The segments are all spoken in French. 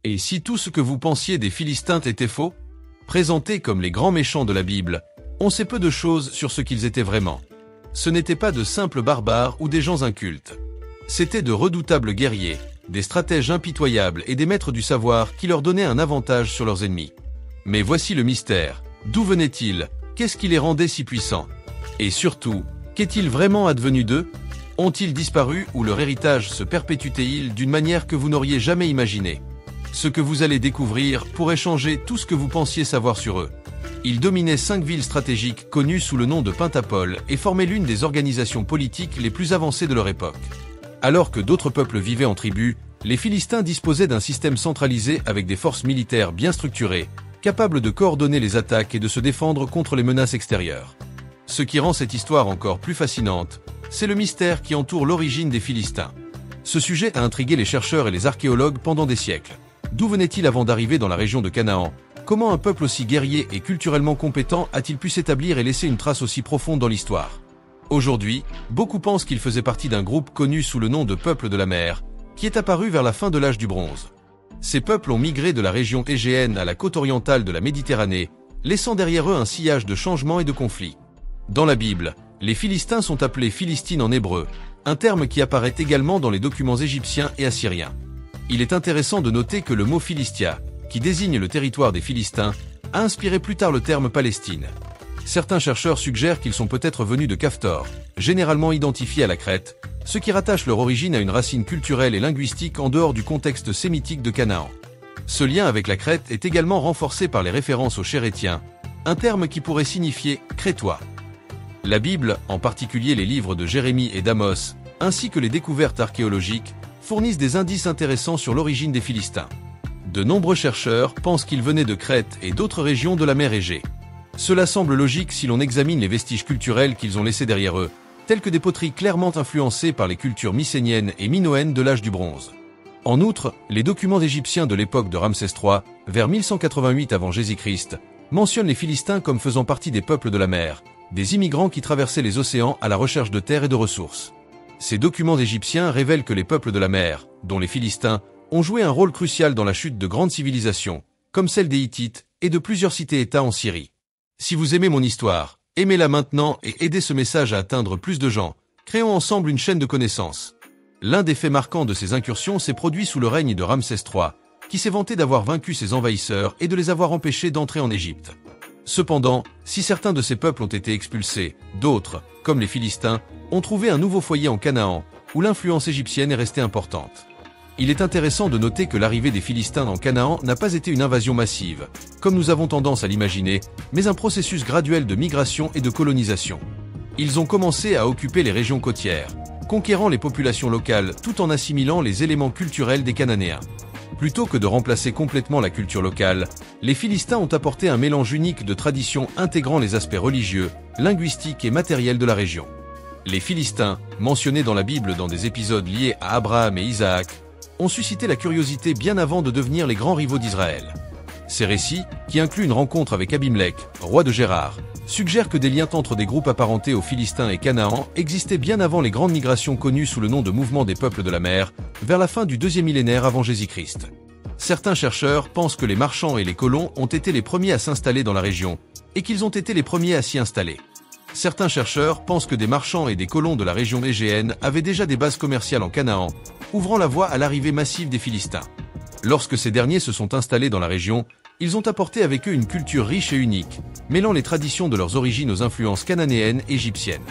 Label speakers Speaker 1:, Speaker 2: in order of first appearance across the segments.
Speaker 1: Et si tout ce que vous pensiez des Philistins était faux? Présentés comme les grands méchants de la Bible, on sait peu de choses sur ce qu'ils étaient vraiment. Ce n'étaient pas de simples barbares ou des gens incultes. C'étaient de redoutables guerriers, des stratèges impitoyables et des maîtres du savoir qui leur donnaient un avantage sur leurs ennemis. Mais voici le mystère. D'où venaient-ils? Qu'est-ce qui les rendait si puissants? Et surtout, qu'est-il vraiment advenu d'eux? Ont-ils disparu ou leur héritage se perpétue-t-il d'une manière que vous n'auriez jamais imaginée? Ce que vous allez découvrir pourrait changer tout ce que vous pensiez savoir sur eux. Ils dominaient 5 villes stratégiques connues sous le nom de Pentapole et formaient l'une des organisations politiques les plus avancées de leur époque. Alors que d'autres peuples vivaient en tribus, les Philistins disposaient d'un système centralisé avec des forces militaires bien structurées, capables de coordonner les attaques et de se défendre contre les menaces extérieures. Ce qui rend cette histoire encore plus fascinante, c'est le mystère qui entoure l'origine des Philistins. Ce sujet a intrigué les chercheurs et les archéologues pendant des siècles. D'où venait-il avant d'arriver dans la région de Canaan? Comment un peuple aussi guerrier et culturellement compétent a-t-il pu s'établir et laisser une trace aussi profonde dans l'histoire? Aujourd'hui, beaucoup pensent qu'il faisait partie d'un groupe connu sous le nom de peuple de la mer, qui est apparu vers la fin de l'âge du bronze. Ces peuples ont migré de la région égéenne à la côte orientale de la Méditerranée, laissant derrière eux un sillage de changements et de conflits. Dans la Bible, les Philistins sont appelés Philistines en hébreu, un terme qui apparaît également dans les documents égyptiens et assyriens. Il est intéressant de noter que le mot Philistia, qui désigne le territoire des Philistins, a inspiré plus tard le terme Palestine. Certains chercheurs suggèrent qu'ils sont peut-être venus de Caftor, généralement identifiés à la Crète, ce qui rattache leur origine à une racine culturelle et linguistique en dehors du contexte sémitique de Canaan. Ce lien avec la Crète est également renforcé par les références aux Chérétiens, un terme qui pourrait signifier « crétois ». La Bible, en particulier les livres de Jérémie et d'Amos, ainsi que les découvertes archéologiques, fournissent des indices intéressants sur l'origine des Philistins. De nombreux chercheurs pensent qu'ils venaient de Crète et d'autres régions de la mer Égée. Cela semble logique si l'on examine les vestiges culturels qu'ils ont laissés derrière eux, tels que des poteries clairement influencées par les cultures mycéniennes et minoennes de l'âge du bronze. En outre, les documents égyptiens de l'époque de Ramsès III, vers 1188 avant Jésus-Christ, mentionnent les Philistins comme faisant partie des peuples de la mer, des immigrants qui traversaient les océans à la recherche de terre et de ressources. Ces documents égyptiens révèlent que les peuples de la mer, dont les Philistins, ont joué un rôle crucial dans la chute de grandes civilisations, comme celle des Hittites et de plusieurs cités-États en Syrie. Si vous aimez mon histoire, aimez-la maintenant et aidez ce message à atteindre plus de gens. Créons ensemble une chaîne de connaissances. L'un des faits marquants de ces incursions s'est produit sous le règne de Ramsès III, qui s'est vanté d'avoir vaincu ses envahisseurs et de les avoir empêchés d'entrer en Égypte. Cependant, si certains de ces peuples ont été expulsés, d'autres, comme les Philistins, ont trouvé un nouveau foyer en Canaan, où l'influence égyptienne est restée importante. Il est intéressant de noter que l'arrivée des Philistins en Canaan n'a pas été une invasion massive, comme nous avons tendance à l'imaginer, mais un processus graduel de migration et de colonisation. Ils ont commencé à occuper les régions côtières, conquérant les populations locales tout en assimilant les éléments culturels des Cananéens. Plutôt que de remplacer complètement la culture locale, les Philistins ont apporté un mélange unique de traditions intégrant les aspects religieux, linguistiques et matériels de la région. Les Philistins, mentionnés dans la Bible dans des épisodes liés à Abraham et Isaac, ont suscité la curiosité bien avant de devenir les grands rivaux d'Israël. Ces récits, qui incluent une rencontre avec Abimelech, roi de Gérard, suggèrent que des liens entre des groupes apparentés aux Philistins et Canaan existaient bien avant les grandes migrations connues sous le nom de mouvement des peuples de la mer, vers la fin du 2e millénaire avant Jésus-Christ. Certains chercheurs pensent que les marchands et les colons ont été les premiers à s'installer dans la région, et qu'ils ont été les premiers à s'y installer. Certains chercheurs pensent que des marchands et des colons de la région égéenne avaient déjà des bases commerciales en Canaan, ouvrant la voie à l'arrivée massive des Philistins. Lorsque ces derniers se sont installés dans la région, ils ont apporté avec eux une culture riche et unique, mêlant les traditions de leurs origines aux influences cananéennes et égyptiennes.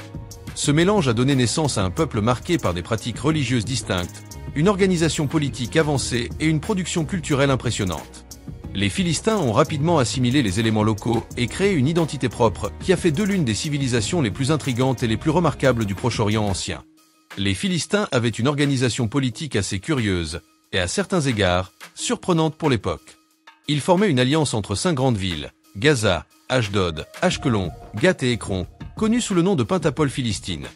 Speaker 1: Ce mélange a donné naissance à un peuple marqué par des pratiques religieuses distinctes, une organisation politique avancée et une production culturelle impressionnante. Les Philistins ont rapidement assimilé les éléments locaux et créé une identité propre qui a fait d'eux l'une des civilisations les plus intrigantes et les plus remarquables du Proche-Orient ancien. Les Philistins avaient une organisation politique assez curieuse, et à certains égards, surprenante pour l'époque. Ils formaient une alliance entre 5 grandes villes, Gaza, Ashdod, Ashkelon, Gath et Écron, connues sous le nom de Pentapole philistine.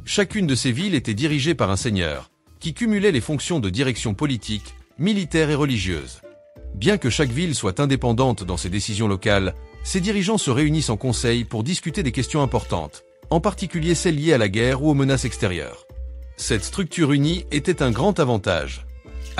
Speaker 1: Chacune de ces villes était dirigée par un seigneur, qui cumulait les fonctions de direction politique, militaire et religieuse. Bien que chaque ville soit indépendante dans ses décisions locales, ses dirigeants se réunissent en conseil pour discuter des questions importantes, en particulier celles liées à la guerre ou aux menaces extérieures. Cette structure unie était un grand avantage.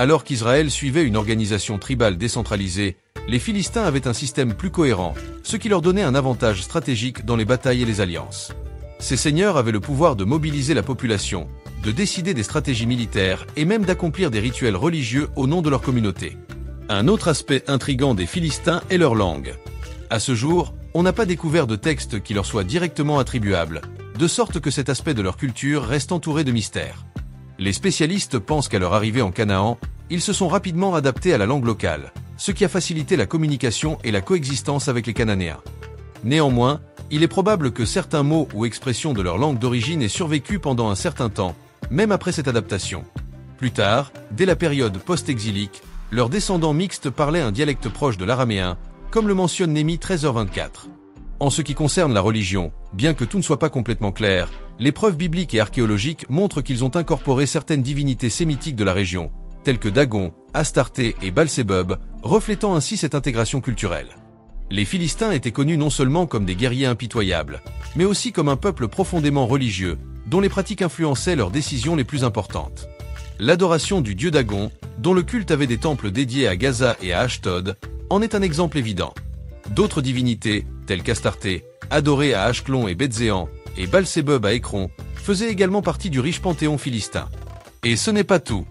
Speaker 1: Alors qu'Israël suivait une organisation tribale décentralisée, les Philistins avaient un système plus cohérent, ce qui leur donnait un avantage stratégique dans les batailles et les alliances. Ces seigneurs avaient le pouvoir de mobiliser la population, de décider des stratégies militaires et même d'accomplir des rituels religieux au nom de leur communauté. Un autre aspect intrigant des Philistins est leur langue. À ce jour, on n'a pas découvert de texte qui leur soit directement attribuable, de sorte que cet aspect de leur culture reste entouré de mystères. Les spécialistes pensent qu'à leur arrivée en Canaan, ils se sont rapidement adaptés à la langue locale, ce qui a facilité la communication et la coexistence avec les Cananéens. Néanmoins, il est probable que certains mots ou expressions de leur langue d'origine aient survécu pendant un certain temps, même après cette adaptation. Plus tard, dès la période post-exilique, leurs descendants mixtes parlaient un dialecte proche de l'araméen, comme le mentionne Néhémie 13h24. En ce qui concerne la religion, bien que tout ne soit pas complètement clair, les preuves bibliques et archéologiques montrent qu'ils ont incorporé certaines divinités sémitiques de la région, telles que Dagon, Astarté et Baal-Zébub, reflétant ainsi cette intégration culturelle. Les Philistins étaient connus non seulement comme des guerriers impitoyables, mais aussi comme un peuple profondément religieux, dont les pratiques influençaient leurs décisions les plus importantes. L'adoration du dieu Dagon, dont le culte avait des temples dédiés à Gaza et à Ashdod, en est un exemple évident. D'autres divinités, telles qu'Astarté, adorées à Ashkelon et Bethzéan, et Baal-Zébub à Écron, faisaient également partie du riche panthéon philistin. Et ce n'est pas tout.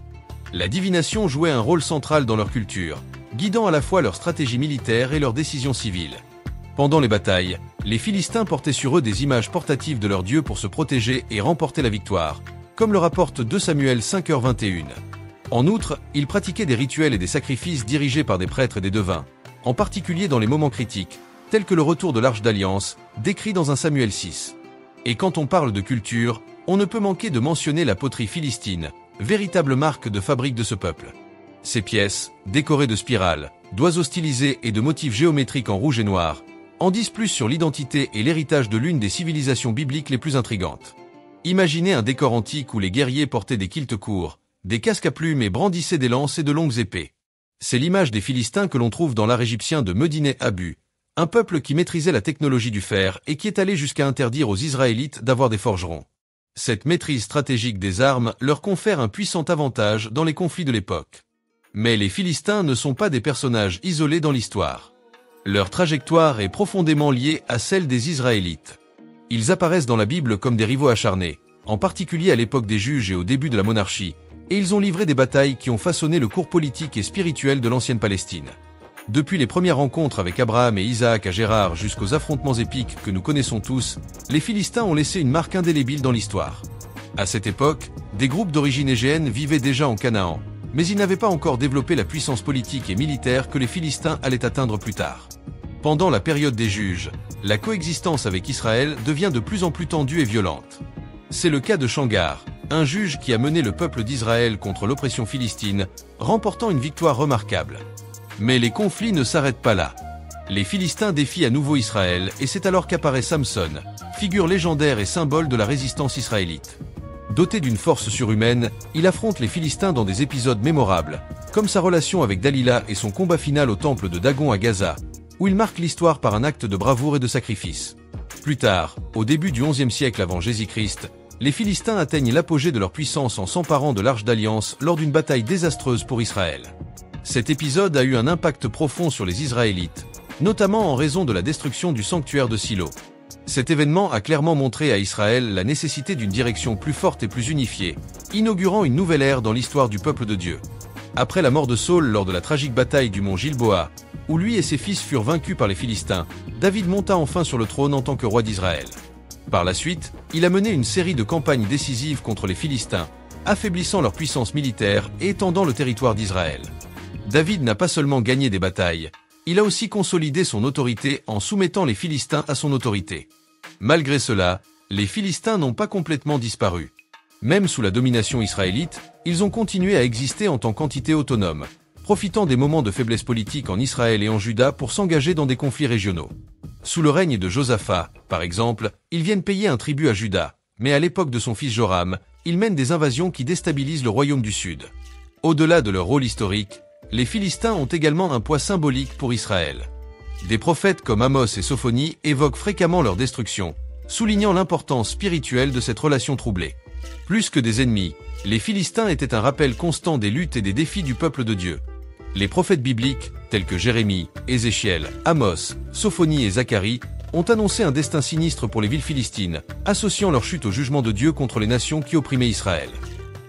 Speaker 1: La divination jouait un rôle central dans leur culture, guidant à la fois leur stratégie militaire et leurs décisions civiles. Pendant les batailles, les Philistins portaient sur eux des images portatives de leurs dieux pour se protéger et remporter la victoire, comme le rapporte 2 Samuel 5h21. En outre, ils pratiquaient des rituels et des sacrifices dirigés par des prêtres et des devins, en particulier dans les moments critiques, tels que le retour de l'Arche d'Alliance, décrit dans 1 Samuel 6. Et quand on parle de culture, on ne peut manquer de mentionner la poterie philistine, véritable marque de fabrique de ce peuple. Ces pièces, décorées de spirales, d'oiseaux stylisés et de motifs géométriques en rouge et noir, en disent plus sur l'identité et l'héritage de l'une des civilisations bibliques les plus intrigantes. Imaginez un décor antique où les guerriers portaient des kilts courts, des casques à plumes et brandissaient des lances et de longues épées. C'est l'image des Philistins que l'on trouve dans l'art égyptien de Medinet Habu, un peuple qui maîtrisait la technologie du fer et qui est allé jusqu'à interdire aux Israélites d'avoir des forgerons. Cette maîtrise stratégique des armes leur confère un puissant avantage dans les conflits de l'époque. Mais les Philistins ne sont pas des personnages isolés dans l'histoire. Leur trajectoire est profondément liée à celle des Israélites. Ils apparaissent dans la Bible comme des rivaux acharnés, en particulier à l'époque des juges et au début de la monarchie, et ils ont livré des batailles qui ont façonné le cours politique et spirituel de l'ancienne Palestine. Depuis les premières rencontres avec Abraham et Isaac à Gérard jusqu'aux affrontements épiques que nous connaissons tous, les Philistins ont laissé une marque indélébile dans l'histoire. À cette époque, des groupes d'origine égéenne vivaient déjà en Canaan, mais ils n'avaient pas encore développé la puissance politique et militaire que les Philistins allaient atteindre plus tard. Pendant la période des juges, la coexistence avec Israël devient de plus en plus tendue et violente. C'est le cas de Shamgar, un juge qui a mené le peuple d'Israël contre l'oppression philistine, remportant une victoire remarquable. Mais les conflits ne s'arrêtent pas là. Les Philistins défient à nouveau Israël et c'est alors qu'apparaît Samson, figure légendaire et symbole de la résistance israélite. Doté d'une force surhumaine, il affronte les Philistins dans des épisodes mémorables, comme sa relation avec Dalila et son combat final au temple de Dagon à Gaza, où il marque l'histoire par un acte de bravoure et de sacrifice. Plus tard, au début du XIe siècle avant Jésus-Christ, les Philistins atteignent l'apogée de leur puissance en s'emparant de l'Arche d'Alliance lors d'une bataille désastreuse pour Israël. Cet épisode a eu un impact profond sur les Israélites, notamment en raison de la destruction du sanctuaire de Silo. Cet événement a clairement montré à Israël la nécessité d'une direction plus forte et plus unifiée, inaugurant une nouvelle ère dans l'histoire du peuple de Dieu. Après la mort de Saül lors de la tragique bataille du mont Gilboa, où lui et ses fils furent vaincus par les Philistins, David monta enfin sur le trône en tant que roi d'Israël. Par la suite, il a mené une série de campagnes décisives contre les Philistins, affaiblissant leur puissance militaire et étendant le territoire d'Israël. David n'a pas seulement gagné des batailles, il a aussi consolidé son autorité en soumettant les Philistins à son autorité. Malgré cela, les Philistins n'ont pas complètement disparu. Même sous la domination israélite, ils ont continué à exister en tant qu'entité autonome, profitant des moments de faiblesse politique en Israël et en Juda pour s'engager dans des conflits régionaux. Sous le règne de Josaphat, par exemple, ils viennent payer un tribut à Juda, mais à l'époque de son fils Joram, ils mènent des invasions qui déstabilisent le royaume du Sud. Au-delà de leur rôle historique, les Philistins ont également un poids symbolique pour Israël. Des prophètes comme Amos et Sophonie évoquent fréquemment leur destruction, soulignant l'importance spirituelle de cette relation troublée. Plus que des ennemis, les Philistins étaient un rappel constant des luttes et des défis du peuple de Dieu. Les prophètes bibliques, tels que Jérémie, Ézéchiel, Amos, Sophonie et Zacharie, ont annoncé un destin sinistre pour les villes philistines, associant leur chute au jugement de Dieu contre les nations qui opprimaient Israël.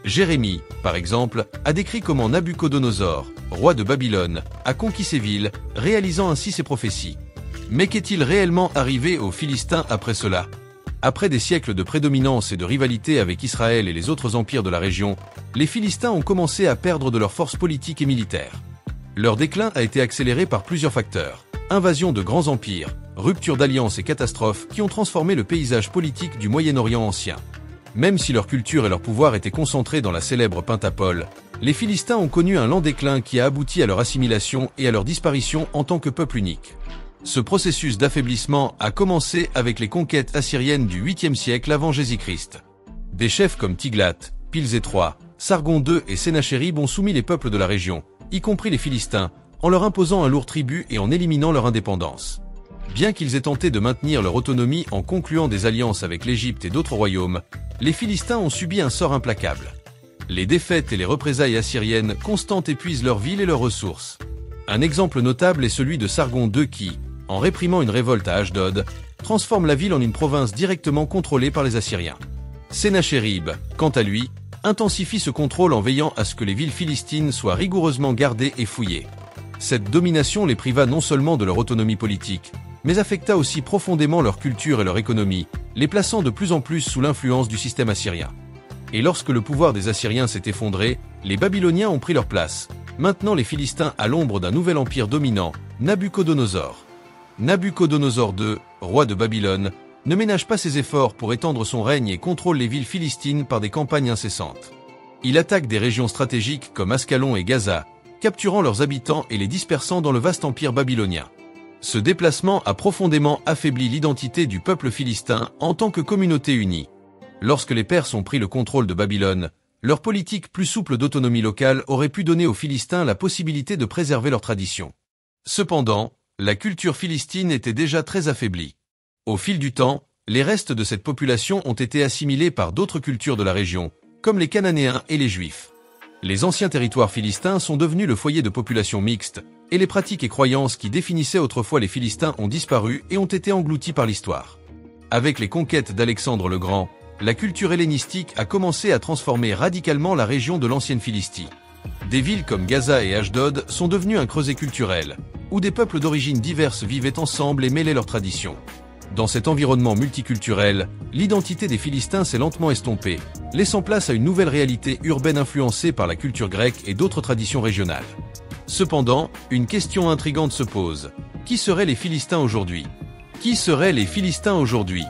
Speaker 1: Jérémie, par exemple, a décrit comment Nabuchodonosor, roi de Babylone, a conquis ces villes, réalisant ainsi ses prophéties. Mais qu'est-il réellement arrivé aux Philistins après cela? Après des siècles de prédominance et de rivalité avec Israël et les autres empires de la région, les Philistins ont commencé à perdre de leur force politique et militaire. Leur déclin a été accéléré par plusieurs facteurs. Invasion de grands empires, rupture d'alliances et catastrophes qui ont transformé le paysage politique du Moyen-Orient ancien. Même si leur culture et leur pouvoir étaient concentrés dans la célèbre Pentapole, les Philistins ont connu un lent déclin qui a abouti à leur assimilation et à leur disparition en tant que peuple unique. Ce processus d'affaiblissement a commencé avec les conquêtes assyriennes du 8e siècle avant Jésus-Christ. Des chefs comme Tiglath, Pilsé III, Sargon II et Sennachérib ont soumis les peuples de la région, y compris les Philistins, en leur imposant un lourd tribut et en éliminant leur indépendance. Bien qu'ils aient tenté de maintenir leur autonomie en concluant des alliances avec l'Égypte et d'autres royaumes, les Philistins ont subi un sort implacable. Les défaites et les représailles assyriennes constantes épuisent leurs villes et leurs ressources. Un exemple notable est celui de Sargon II qui, en réprimant une révolte à Ashdod, transforme la ville en une province directement contrôlée par les Assyriens. Sennachérib, quant à lui, intensifie ce contrôle en veillant à ce que les villes philistines soient rigoureusement gardées et fouillées. Cette domination les priva non seulement de leur autonomie politique, mais affecta aussi profondément leur culture et leur économie, les plaçant de plus en plus sous l'influence du système assyrien. Et lorsque le pouvoir des Assyriens s'est effondré, les Babyloniens ont pris leur place, maintenant les Philistins à l'ombre d'un nouvel empire dominant, Nabuchodonosor. Nabuchodonosor II, roi de Babylone, ne ménage pas ses efforts pour étendre son règne et contrôle les villes philistines par des campagnes incessantes. Il attaque des régions stratégiques comme Ascalon et Gaza, capturant leurs habitants et les dispersant dans le vaste empire babylonien. Ce déplacement a profondément affaibli l'identité du peuple philistin en tant que communauté unie. Lorsque les Perses ont pris le contrôle de Babylone, leur politique plus souple d'autonomie locale aurait pu donner aux Philistins la possibilité de préserver leurs traditions. Cependant, la culture philistine était déjà très affaiblie. Au fil du temps, les restes de cette population ont été assimilés par d'autres cultures de la région, comme les Cananéens et les Juifs. Les anciens territoires philistins sont devenus le foyer de populations mixtes, et les pratiques et croyances qui définissaient autrefois les Philistins ont disparu et ont été engloutis par l'histoire. Avec les conquêtes d'Alexandre le Grand, la culture hellénistique a commencé à transformer radicalement la région de l'ancienne Philistie. Des villes comme Gaza et Ashdod sont devenues un creuset culturel, où des peuples d'origines diverses vivaient ensemble et mêlaient leurs traditions. Dans cet environnement multiculturel, l'identité des Philistins s'est lentement estompée, laissant place à une nouvelle réalité urbaine influencée par la culture grecque et d'autres traditions régionales. Cependant, une question intrigante se pose. Qui seraient les Philistins aujourd'hui? Qui seraient les Philistins aujourd'hui?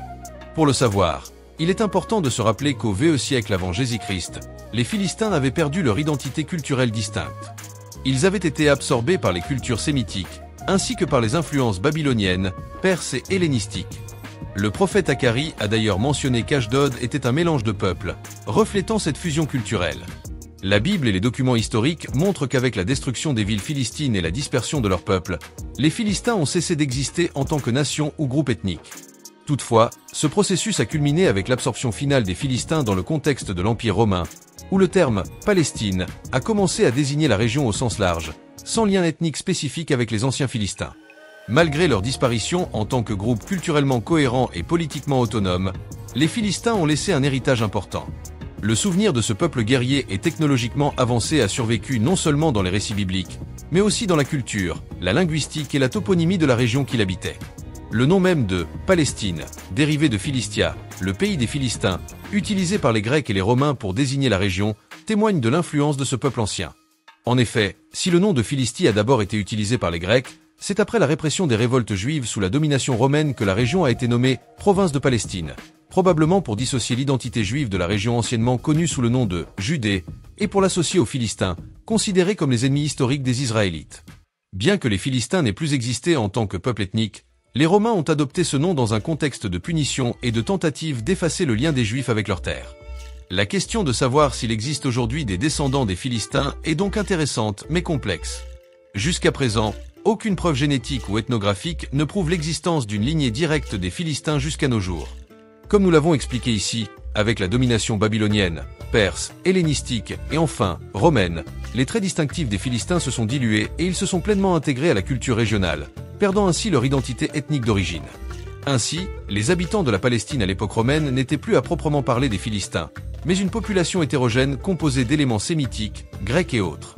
Speaker 1: Pour le savoir, il est important de se rappeler qu'au VE siècle avant Jésus-Christ, les Philistins avaient perdu leur identité culturelle distincte. Ils avaient été absorbés par les cultures sémitiques, ainsi que par les influences babyloniennes, perses et hellénistiques. Le prophète Zacharie a d'ailleurs mentionné qu'Ashdod était un mélange de peuples, reflétant cette fusion culturelle. La Bible et les documents historiques montrent qu'avec la destruction des villes philistines et la dispersion de leur peuple, les Philistins ont cessé d'exister en tant que nation ou groupe ethnique. Toutefois, ce processus a culminé avec l'absorption finale des Philistins dans le contexte de l'Empire romain, où le terme « Palestine » a commencé à désigner la région au sens large, sans lien ethnique spécifique avec les anciens Philistins. Malgré leur disparition en tant que groupe culturellement cohérent et politiquement autonome, les Philistins ont laissé un héritage important. Le souvenir de ce peuple guerrier et technologiquement avancé a survécu non seulement dans les récits bibliques, mais aussi dans la culture, la linguistique et la toponymie de la région qu'il habitait. Le nom même de « Palestine », dérivé de Philistia, le pays des Philistins, utilisé par les Grecs et les Romains pour désigner la région, témoigne de l'influence de ce peuple ancien. En effet, si le nom de Philistie a d'abord été utilisé par les Grecs, c'est après la répression des révoltes juives sous la domination romaine que la région a été nommée « Province de Palestine », probablement pour dissocier l'identité juive de la région anciennement connue sous le nom de Judée, et pour l'associer aux Philistins, considérés comme les ennemis historiques des Israélites. Bien que les Philistins n'aient plus existé en tant que peuple ethnique, les Romains ont adopté ce nom dans un contexte de punition et de tentative d'effacer le lien des Juifs avec leur terre. La question de savoir s'il existe aujourd'hui des descendants des Philistins est donc intéressante mais complexe. Jusqu'à présent, aucune preuve génétique ou ethnographique ne prouve l'existence d'une lignée directe des Philistins jusqu'à nos jours. Comme nous l'avons expliqué ici, Avec la domination babylonienne, perse, hellénistique et enfin romaine, les traits distinctifs des Philistins se sont dilués et ils se sont pleinement intégrés à la culture régionale, perdant ainsi leur identité ethnique d'origine. Ainsi, les habitants de la Palestine à l'époque romaine n'étaient plus à proprement parler des Philistins, mais une population hétérogène composée d'éléments sémitiques, grecs et autres.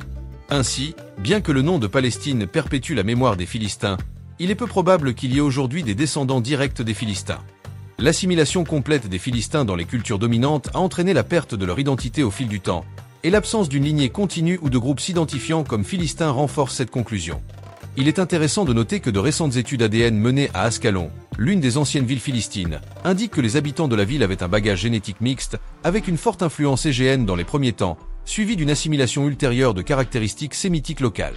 Speaker 1: Ainsi, bien que le nom de Palestine perpétue la mémoire des Philistins, il est peu probable qu'il y ait aujourd'hui des descendants directs des Philistins. L'assimilation complète des Philistins dans les cultures dominantes a entraîné la perte de leur identité au fil du temps, et l'absence d'une lignée continue ou de groupes s'identifiant comme Philistins renforce cette conclusion. Il est intéressant de noter que de récentes études ADN menées à Ascalon, l'une des anciennes villes philistines, indiquent que les habitants de la ville avaient un bagage génétique mixte, avec une forte influence égéenne dans les premiers temps, suivie d'une assimilation ultérieure de caractéristiques sémitiques locales.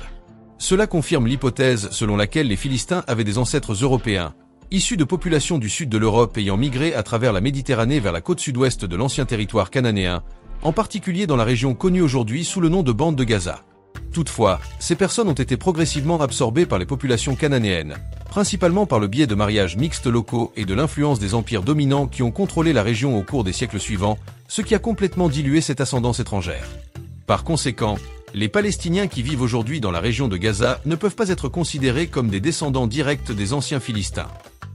Speaker 1: Cela confirme l'hypothèse selon laquelle les Philistins avaient des ancêtres européens, issus de populations du sud de l'Europe ayant migré à travers la Méditerranée vers la côte sud-ouest de l'ancien territoire cananéen, en particulier dans la région connue aujourd'hui sous le nom de bande de Gaza. Toutefois, ces personnes ont été progressivement absorbées par les populations cananéennes, principalement par le biais de mariages mixtes locaux et de l'influence des empires dominants qui ont contrôlé la région au cours des siècles suivants, ce qui a complètement dilué cette ascendance étrangère. Par conséquent, les Palestiniens qui vivent aujourd'hui dans la région de Gaza ne peuvent pas être considérés comme des descendants directs des anciens Philistins.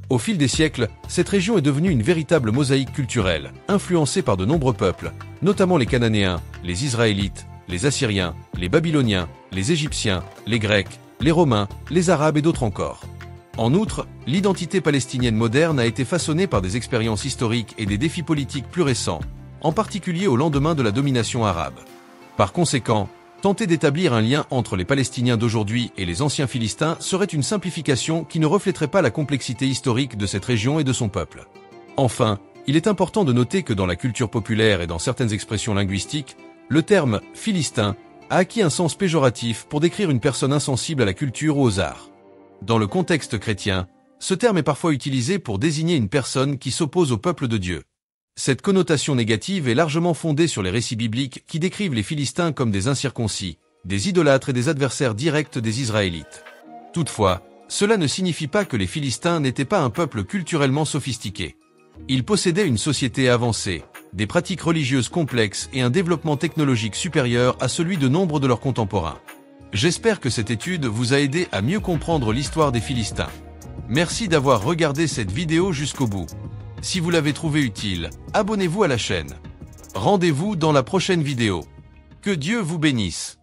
Speaker 1: Au fil des siècles, cette région est devenue une véritable mosaïque culturelle, influencée par de nombreux peuples, notamment les Cananéens, les Israélites, les Assyriens, les Babyloniens, les Égyptiens, les Grecs, les Romains, les Arabes et d'autres encore. En outre, l'identité palestinienne moderne a été façonnée par des expériences historiques et des défis politiques plus récents, en particulier au lendemain de la domination arabe. Par conséquent, tenter d'établir un lien entre les Palestiniens d'aujourd'hui et les anciens Philistins serait une simplification qui ne reflèterait pas la complexité historique de cette région et de son peuple. Enfin, il est important de noter que dans la culture populaire et dans certaines expressions linguistiques, le terme « philistin » a acquis un sens péjoratif pour décrire une personne insensible à la culture ou aux arts. Dans le contexte chrétien, ce terme est parfois utilisé pour désigner une personne qui s'oppose au peuple de Dieu. Cette connotation négative est largement fondée sur les récits bibliques qui décrivent les Philistins comme des incirconcis, des idolâtres et des adversaires directs des Israélites. Toutefois, cela ne signifie pas que les Philistins n'étaient pas un peuple culturellement sophistiqué. Ils possédaient une société avancée, des pratiques religieuses complexes et un développement technologique supérieur à celui de nombre de leurs contemporains. J'espère que cette étude vous a aidé à mieux comprendre l'histoire des Philistins. Merci d'avoir regardé cette vidéo jusqu'au bout. Si vous l'avez trouvée utile, abonnez-vous à la chaîne. Rendez-vous dans la prochaine vidéo. Que Dieu vous bénisse.